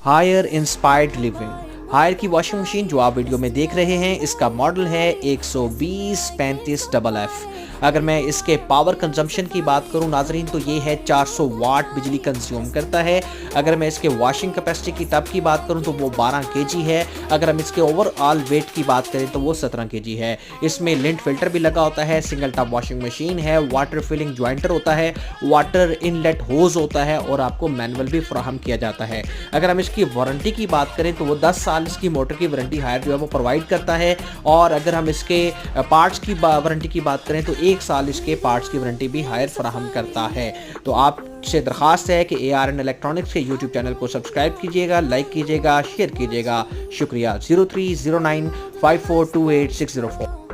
Higher inspired living. Haier की washing machine जो आप वीडियो में देख रहे हैं, इसका मॉडल है 120-35FF। अगर मैं इसके पावर कंजम्पशन की बात करूं नाजरीन, तो ये है 400 वाट बिजली कंज्यूम करता है। अगर मैं इसके वॉशिंग कैपेसिटी की टब की बात करूं तो वो 12 केजी है। अगर हम इसके ओवरऑल वेट की बात करें तो वो 17 केजी है। इसमें लिंट फिल्टर भी लगा होता है, सिंगल टब वॉशिंग मशीन है, वाटर फिलिंग ज्वाइंटर होता है, वाटर इनलेट होज होता है और आपको मैनुअल भी फराहम किया जाता है। अगर हम इसकी वारंटी की बात करें तो वो 10 साल इसकी मोटर की वारंटी हायर जो है वो प्रोवाइड करता है। और अगर हम इसके पार्ट्स की वारंटी की बात करें तो 1 साल इसके पार्ट्स की वारंटी भी हायर फराहम करता है। तो आपसे दरख्वास्त है कि ARN इलेक्ट्रॉनिक्स के YouTube चैनल को सब्सक्राइब कीजिएगा, लाइक कीजिएगा, शेयर कीजिएगा। शुक्रिया। 03095428 604।